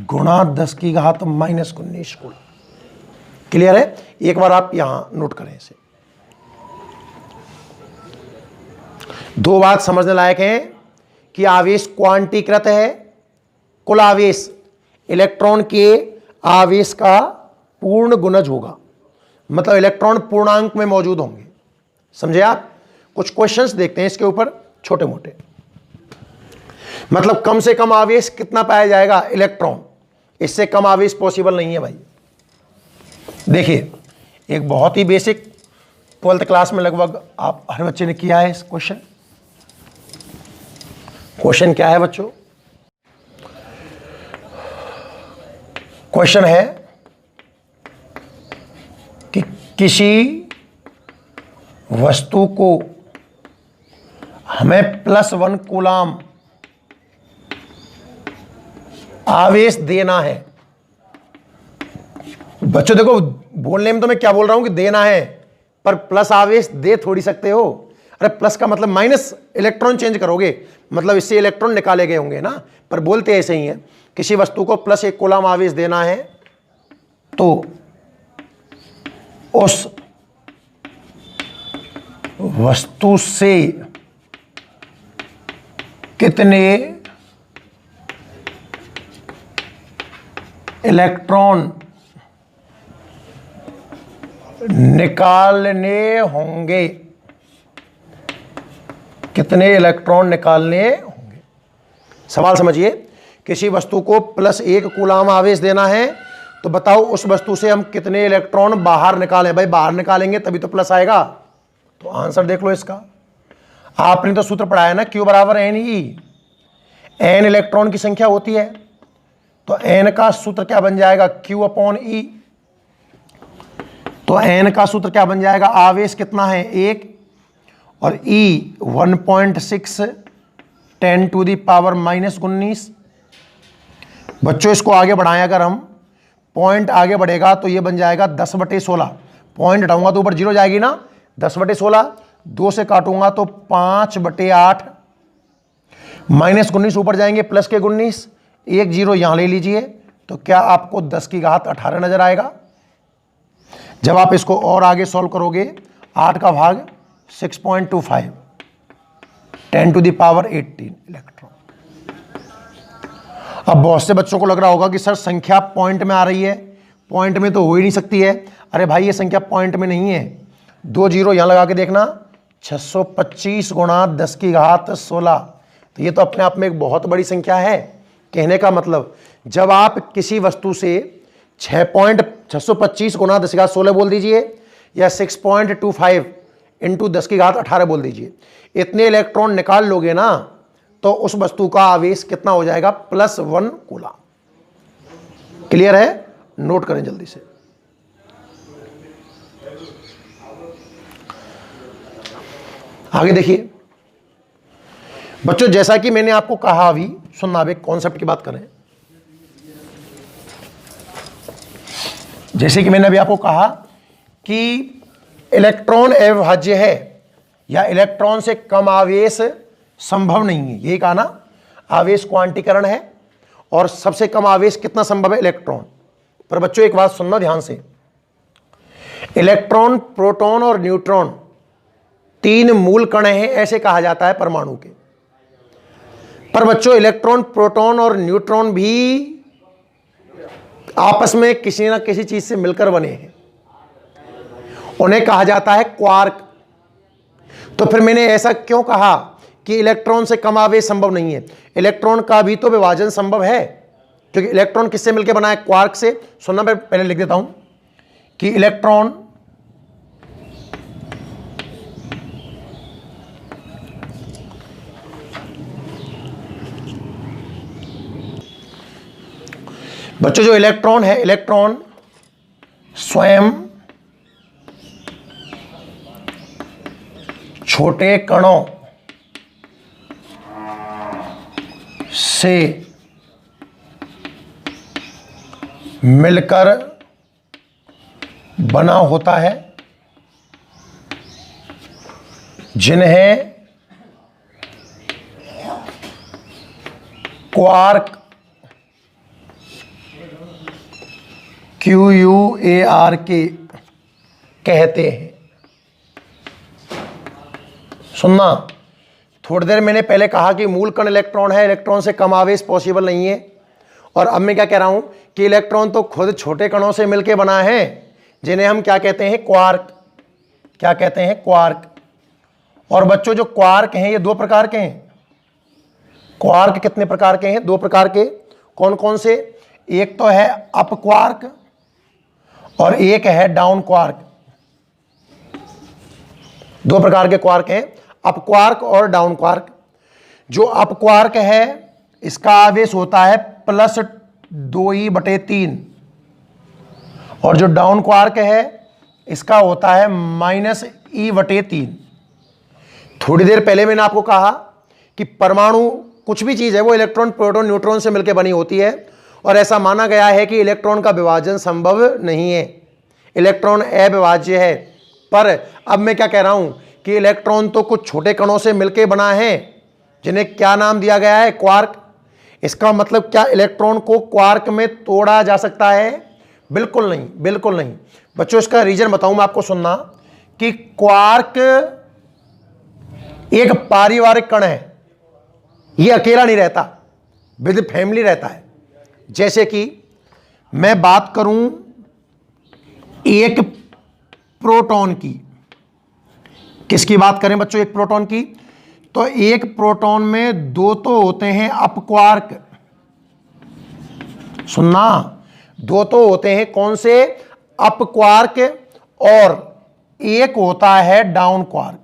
गुणा 10⁻⁻⁻⁰ कूलम। क्लियर है? एक बार आप यहां नोट करें इसे। दो बात समझने लायक है कि आवेश क्वांटीकृत है। कुल आवेश इलेक्ट्रॉन के आवेश का पूर्ण गुणज होगा, मतलब इलेक्ट्रॉन पूर्णांक में मौजूद होंगे। समझे आप? कुछ क्वेश्चंस देखते हैं इसके ऊपर, छोटे मोटे। मतलब कम से कम आवेश कितना पाया जाएगा? इलेक्ट्रॉन। इससे कम आवेश पॉसिबल नहीं है भाई। देखिए, एक बहुत ही बेसिक 12th क्लास में लगभग आप हर बच्चे ने किया है इस क्वेश्चन। क्वेश्चन क्या है बच्चों? क्वेश्चन है किसी वस्तु को हमें +1 कूलाम आवेश देना है। बच्चों देखो, बोलने में तो मैं क्या बोल रहा हूं कि देना है, पर प्लस आवेश दे थोड़ी सकते हो। अरे प्लस का मतलब माइनस इलेक्ट्रॉन चेंज करोगे, मतलब इससे इलेक्ट्रॉन निकाले गए होंगे ना, पर बोलते ऐसे ही है। किसी वस्तु को +1 कूलाम आवेश देना है तो उस वस्तु से कितने इलेक्ट्रॉन निकालने होंगे, कितने इलेक्ट्रॉन निकालने होंगे। सवाल समझिए, किसी वस्तु को +1 कूलाम आवेश देना है तो बताओ उस वस्तु से हम कितने इलेक्ट्रॉन बाहर निकालें। भाई बाहर निकालेंगे तभी तो प्लस आएगा। तो आंसर देख लो इसका। आपने तो सूत्र पढ़ाया ना, Q = NE। n इलेक्ट्रॉन की संख्या होती है तो n का सूत्र क्या बन जाएगा, Q/E। तो n का सूत्र क्या बन जाएगा, आवेश कितना है 1 और E 1.6 10⁻⁻19। बच्चों इसको आगे बढ़ाएं, अगर हम पॉइंट आगे बढ़ेगा तो ये बन जाएगा 10/16। पॉइंट हटाऊंगा तो ऊपर 0 जाएगी ना, 10/16। 2 से काटूंगा तो 5/8। -19 ऊपर जाएंगे, प्लस के 19, 1 0 यहां ले लीजिए तो क्या आपको 10⁻18 नजर आएगा। जब आप इसको और आगे सॉल्व करोगे, 8 का भाग 6.25 10⁻18 इलेक्ट्रॉन। अब बहुत से बच्चों को लग रहा होगा कि सर संख्या पॉइंट में आ रही है, पॉइंट में तो हो ही नहीं सकती है। अरे भाई ये संख्या पॉइंट में नहीं है, 2 0 यहां लगा के देखना, 625 × 10⁻16। तो ये तो अपने आप में एक बहुत बड़ी संख्या है। कहने का मतलब जब आप किसी वस्तु से 6.625 × 10⁻16 बोल दीजिए या 6.25 × 10⁻18 बोल दीजिए, इतने इलेक्ट्रॉन निकाल लोगे ना तो उस वस्तु का आवेश कितना हो जाएगा, +1 कूलाम। क्लियर है, नोट करें जल्दी से। आगे देखिए बच्चों, जैसा कि मैंने आपको कहा, अभी सुनना, अब एक कॉन्सेप्ट की बात करें। जैसे कि मैंने अभी आपको कहा कि इलेक्ट्रॉन अविभाज्य है या इलेक्ट्रॉन से कम आवेश संभव नहीं है, यही कहा ना। आवेश क्वांटीकरण है और सबसे कम आवेश कितना संभव है, इलेक्ट्रॉन। पर बच्चों एक बात सुनना ध्यान से, इलेक्ट्रॉन, प्रोटॉन और न्यूट्रॉन 3 मूल कण हैं ऐसे कहा जाता है परमाणु के। पर बच्चों इलेक्ट्रॉन, प्रोटॉन और न्यूट्रॉन भी आपस में किसी ना किसी चीज से मिलकर बने हैं, उन्हें कहा जाता है क्वार्क। तो फिर मैंने ऐसा क्यों कहा कि इलेक्ट्रॉन से कम आवेश संभव नहीं है। इलेक्ट्रॉन का भी तो विभाजन संभव है, क्योंकि इलेक्ट्रॉन किससे मिलकर बना है, क्वार्क से। सुनना, मैं पहले लिख देता हूं कि इलेक्ट्रॉन बच्चों जो इलेक्ट्रॉन है, इलेक्ट्रॉन स्वयं छोटे कणों से मिलकर बना होता है, जिन्हें क्वार्क, QUARK कहते हैं। सुनना, थोड़ी देर मैंने पहले कहा कि मूल कण इलेक्ट्रॉन है, इलेक्ट्रॉन से कम आवेश पॉसिबल नहीं है। और अब मैं क्या कह रहा हूं कि इलेक्ट्रॉन तो खुद छोटे कणों से मिलकर बना है, जिन्हें हम क्या कहते हैं, क्वार्क। क्या कहते हैं, क्वार्क। और बच्चों जो क्वार्क हैं ये 2 प्रकार के हैं। क्वार्क कितने प्रकार के हैं, 2 प्रकार के। कौन कौन से, एक तो है अप क्वार्क और एक है डाउन क्वार्क। 2 प्रकार के क्वार्क हैं, अप क्वार्क और डाउन क्वार्क। जो अप क्वार्क है इसका आवेश होता है +2e/3 और जो डाउन क्वार्क है इसका होता है -e/3। थोड़ी देर पहले मैंने आपको कहा कि परमाणु कुछ भी चीज है वो इलेक्ट्रॉन, प्रोटॉन, न्यूट्रॉन से मिलकर बनी होती है और ऐसा माना गया है कि इलेक्ट्रॉन का विभाजन संभव नहीं है, इलेक्ट्रॉन अविभाज्य है। पर अब मैं क्या कह रहा हूं कि इलेक्ट्रॉन तो कुछ छोटे कणों से मिलकर बना है जिन्हें क्या नाम दिया गया है, क्वार्क। इसका मतलब क्या इलेक्ट्रॉन को क्वार्क में तोड़ा जा सकता है? बिल्कुल नहीं, बिल्कुल नहीं बच्चों। इसका रीजन बताऊं मैं आपको, सुनना कि क्वार्क एक पारिवारिक कण है, ये अकेला नहीं रहता, विद फैमिली रहता है। जैसे कि मैं बात करूं एक प्रोटॉन की, किसकी बात करें बच्चों? एक प्रोटॉन की। तो एक प्रोटॉन में दो तो होते हैं अपक्वार्क, सुनना, दो तो होते हैं कौन से? अपक्वार्क, और एक होता है डाउन क्वार्क।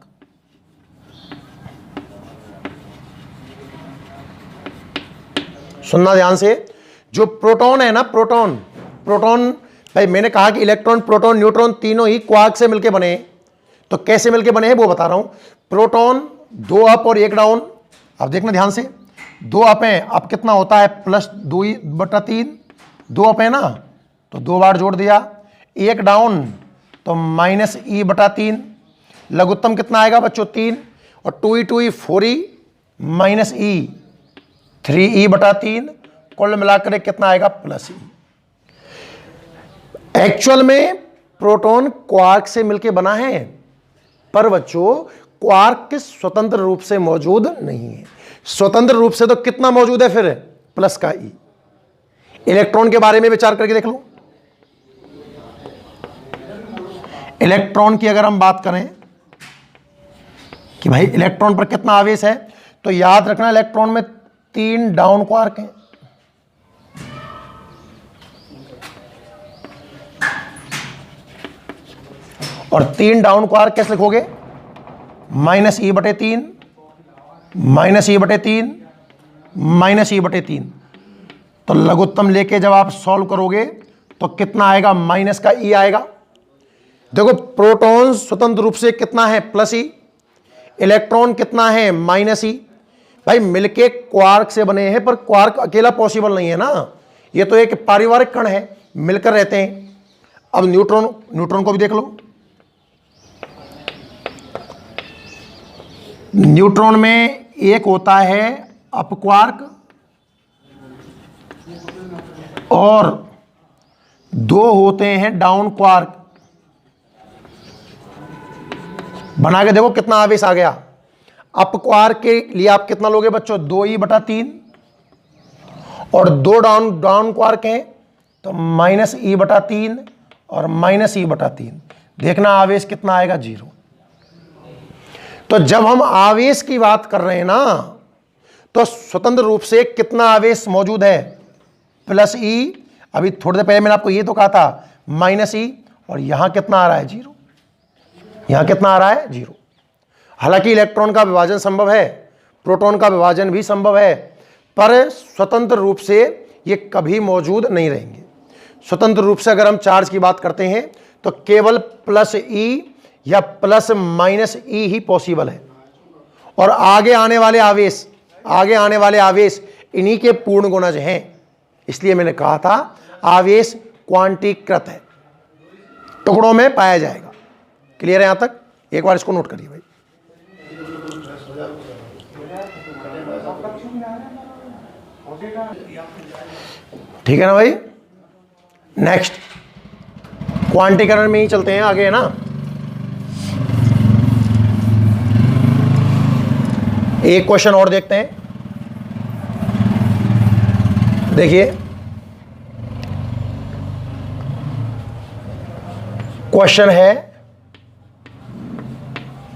सुनना ध्यान से, जो प्रोटॉन है ना, प्रोटॉन भाई मैंने कहा कि इलेक्ट्रॉन, प्रोटॉन, न्यूट्रॉन तीनों ही क्वार्क से मिलकर बने हैं। तो कैसे मिलकर बने हैं वो बता रहा हूं। प्रोटॉन 2 अप और 1 डाउन। अब देखना ध्यान से, 2 अप है, अब कितना होता है? +2/3। 2 अप है ना, तो 2 बार जोड़ दिया। 1 डाउन तो -e/3। लघुत्तम कितना आएगा बच्चों? 3। और 2e 4e -e 3e/3। कुल मिलाकर कितना आएगा? +e। एक्चुअल में प्रोटॉन क्वार्क से मिलकर बना है, पर बच्चों क्वार्क स्वतंत्र रूप से मौजूद नहीं है। स्वतंत्र रूप से तो कितना मौजूद है फिर? प्लस का ई। इलेक्ट्रॉन के बारे में विचार करके देख लो। इलेक्ट्रॉन की अगर हम बात करें कि भाई इलेक्ट्रॉन पर कितना आवेश है, तो याद रखना इलेक्ट्रॉन में 3 डाउन क्वार्क हैं। और 3 डाउन क्वार्क कैसे लिखोगे? -e/3 -e/3 -e/3। तो लघुत्तम लेके जब आप सॉल्व करोगे तो कितना आएगा? माइनस का ई आएगा। देखो प्रोटॉन स्वतंत्र रूप से कितना है? +e। इलेक्ट्रॉन कितना है? -e। भाई मिलके क्वार्क से बने हैं, पर क्वार्क अकेला पॉसिबल नहीं है ना, ये तो एक पारिवारिक कण है, मिलकर रहते हैं। अब न्यूट्रॉन को भी देख लो। न्यूट्रॉन में एक होता है अपक्वार्क और 2 होते हैं डाउन क्वार्क। बना के देखो कितना आवेश आ गया। अपक्वार्क के लिए आप कितना लोगे बच्चों? 2e/3। और 2 डाउन क्वार्क हैं तो -e/3 और -e/3। देखना आवेश कितना आएगा? 0। तो जब हम आवेश की बात कर रहे हैं ना, तो स्वतंत्र रूप से कितना आवेश मौजूद है? +e। अभी थोड़ी देर पहले मैंने आपको ये तो कहा था -e। और यहां कितना आ रहा है? 0। यहां कितना आ रहा है? 0। हालांकि इलेक्ट्रॉन का विभाजन संभव है, प्रोटॉन का विभाजन भी संभव है, पर स्वतंत्र रूप से ये कभी मौजूद नहीं रहेंगे। स्वतंत्र रूप से अगर हम चार्ज की बात करते हैं तो केवल +e या ±e ही पॉसिबल है। और आगे आने वाले आवेश इन्हीं के पूर्ण गुणज हैं। इसलिए मैंने कहा था आवेश क्वांटीकृत है, टुकड़ों में पाया जाएगा। क्लियर है यहां तक? एक बार इसको नोट करिए भाई। ठीक है ना भाई? नेक्स्ट क्वांटीकरण में ही चलते हैं आगे, है ना। एक क्वेश्चन और देखते हैं। देखिए क्वेश्चन है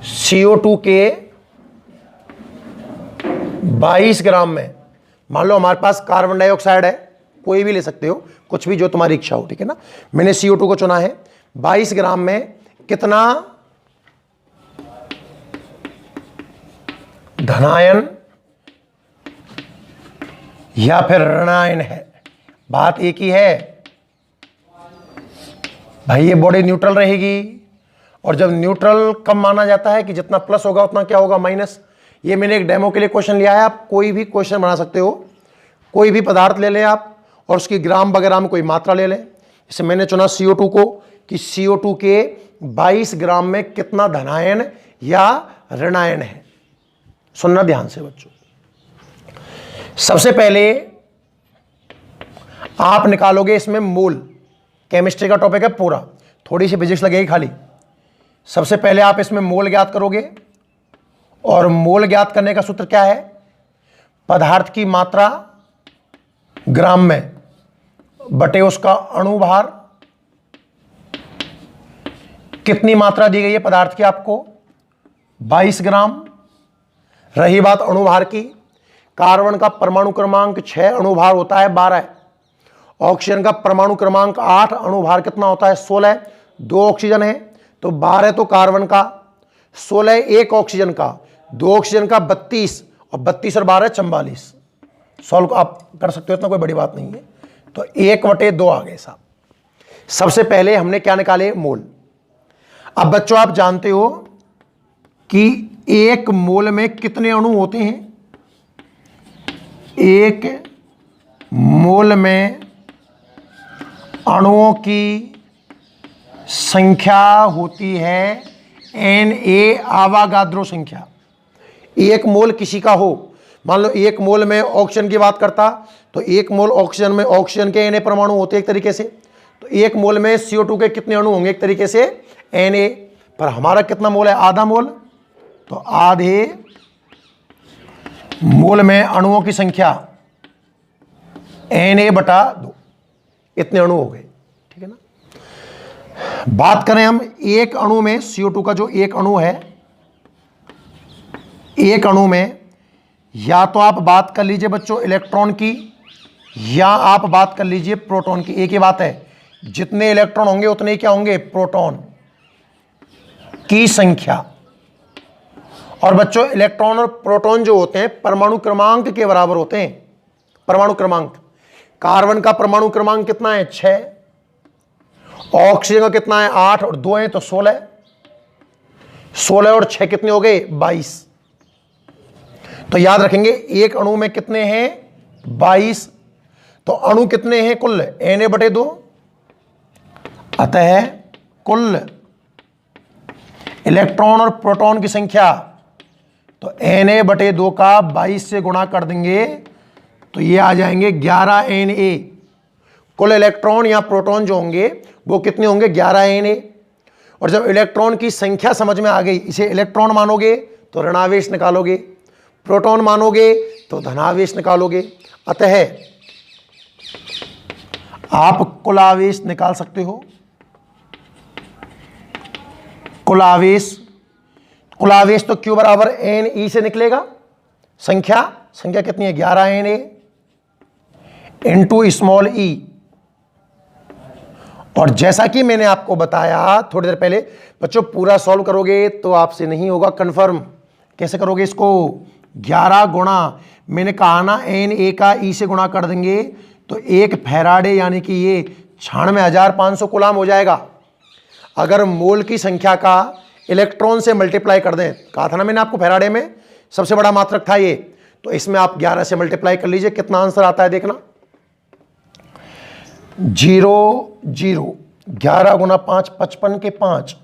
CO2 के 22 ग्राम में, मान लो हमारे पास कार्बन डाइऑक्साइड है, कोई भी ले सकते हो, कुछ भी जो तुम्हारी इच्छा हो, ठीक है ना। मैंने CO2 को चुना है। 22 ग्राम में कितना धनायन या फिर ऋणायन है? बात एक ही है भाई, ये बॉडी न्यूट्रल रहेगी और जब न्यूट्रल कब माना जाता है कि जितना प्लस होगा उतना क्या होगा माइनस। ये मैंने एक डेमो के लिए क्वेश्चन लिया है, आप कोई भी क्वेश्चन बना सकते हो, कोई भी पदार्थ ले लें आप और उसकी ग्राम वगैरह में कोई मात्रा ले लें। जैसे मैंने चुना CO2 को कि CO2 के 22 ग्राम में कितना धनायन या ऋणायन है। सुनना ध्यान से बच्चों, सबसे पहले आप निकालोगे इसमें मोल, केमिस्ट्री का टॉपिक है पूरा, थोड़ी सी फिजिक्स लगेगी खाली। सबसे पहले आप इसमें मोल ज्ञात करोगे और मोल ज्ञात करने का सूत्र क्या है, पदार्थ की मात्रा ग्राम में बटे उसका अणुभार। कितनी मात्रा दी गई है पदार्थ की आपको, 22 ग्राम। रही बात अणुभार की, कार्बन का परमाणु क्रमांक 6, अणुभार होता है 12। ऑक्सीजन का परमाणु क्रमांक 8, अणुभार कितना होता है 16। 2 ऑक्सीजन है तो 12 तो कार्बन का, 16 एक ऑक्सीजन का, 2 ऑक्सीजन का 32 और 32 और 12 44। सॉल्व आप कर सकते हो, इतना कोई बड़ी बात नहीं है। तो 1/2 आ गए साहब। सबसे पहले हमने क्या निकाले, मोल। अब बच्चों आप जानते हो कि एक मोल में कितने अणु होते हैं। एक मोल में अणुओं की संख्या होती है Na, आवागाद्रो संख्या। एक मोल किसी का हो, मान लो एक मोल में ऑक्सीजन की बात करता तो एक मोल ऑक्सीजन में ऑक्सीजन के Na परमाणु होते एक तरीके से, तो एक मोल में CO2 के कितने अणु होंगे एक तरीके से Na। पर हमारा कितना मोल है, आधा मोल, तो आधे मोल में अणुओं की संख्या Na/2, इतने अणु हो गए, ठीक है ना। बात करें हम एक अणु में, CO2 का जो एक अणु है, एक अणु में या तो आप बात कर लीजिए बच्चों इलेक्ट्रॉन की या आप बात कर लीजिए प्रोटॉन की, एक ही बात है। जितने इलेक्ट्रॉन होंगे उतने क्या होंगे, प्रोटॉन की संख्या। और बच्चों इलेक्ट्रॉन और प्रोटॉन जो होते हैं परमाणु क्रमांक के बराबर होते हैं। परमाणु क्रमांक, कार्बन का परमाणु क्रमांक कितना है 6, ऑक्सीजन का कितना है 8 और 2 है तो 16। 16 और 6 कितने हो गए 22। तो याद रखेंगे एक अणु में कितने हैं 22, तो अणु कितने हैं कुल Na/2। अतः कुल इलेक्ट्रॉन और प्रोटॉन की संख्या तो Na/2 का 22 से गुणा कर देंगे तो ये आ जाएंगे 11 Na। कुल इलेक्ट्रॉन या प्रोटॉन जो होंगे वो कितने होंगे 11 Na। और जब इलेक्ट्रॉन की संख्या समझ में आ गई, इसे इलेक्ट्रॉन मानोगे तो ऋणावेश निकालोगे, प्रोटॉन मानोगे तो धनावेश निकालोगे। अतः आप कुल आवेश निकाल सकते हो। कुल आवेश तो Q बराबर Ne से निकलेगा। संख्या कितनी है 11 Na इंटू स्मॉल e। और जैसा कि मैंने आपको बताया थोड़ी देर पहले बच्चों, पूरा सॉल्व करोगे तो आपसे नहीं होगा कन्फर्म। कैसे करोगे इसको, 11 गुणा, मैंने कहा ना Na का E से गुणा कर देंगे तो 1 फैराडे यानी कि ये 96,500 कूलाम हो जाएगा। अगर मोल की संख्या का इलेक्ट्रॉन से मल्टीप्लाई कर दें, कहा था ना मैंने आपको फैराडे में सबसे बड़ा मात्रक था ये, तो इसमें आप 11 से मल्टीप्लाई कर लीजिए, कितना आंसर आता है देखना। 0 11 गुना 5 55 के 5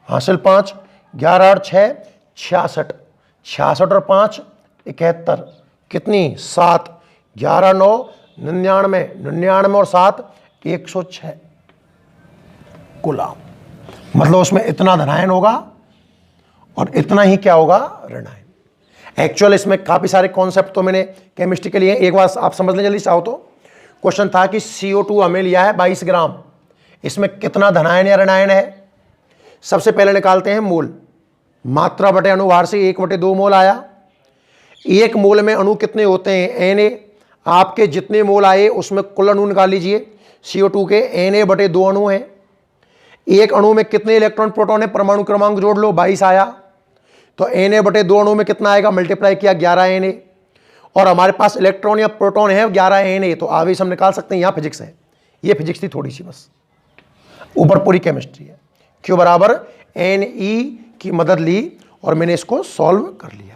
हासिल 5, 11 और 6 66, 66 और 5 71, कितनी 7, 11 9 99, 99 और 7 106 कूलाम। मतलब उसमें इतना धनायन होगा और इतना ही क्या होगा ऋणायन। एक्चुअल इसमें काफी सारे कॉन्सेप्ट तो मैंने केमिस्ट्री के लिए, एक बार आप समझ लें जल्दी चाहो तो। क्वेश्चन था कि CO2 हमें लिया है 22 ग्राम, इसमें कितना धनायन या ऋणायन है। सबसे पहले निकालते हैं मोल, मात्रा बटे अणुभार से 1/2 मोल आया। एक मोल में अणु कितने होते हैं Na। आपके जितने मोल आए उसमें कुल अणु निकाल लीजिए CO2 के, Na/2 अणु हैं। एक अणु में कितने इलेक्ट्रॉन प्रोटॉन है, परमाणु क्रमांक जोड़ लो 22 आया, तो Na/2 अणु में कितना आएगा, मल्टीप्लाई किया 11 Na। और हमारे पास इलेक्ट्रॉन या प्रोटॉन है 11 Na, तो आवेश हम निकाल सकते हैं। यहां फिजिक्स है, ये फिजिक्स थी थोड़ी सी, बस ऊपर पूरी केमिस्ट्री है। Q बराबर NE की मदद ली और मैंने इसको सॉल्व कर लिया।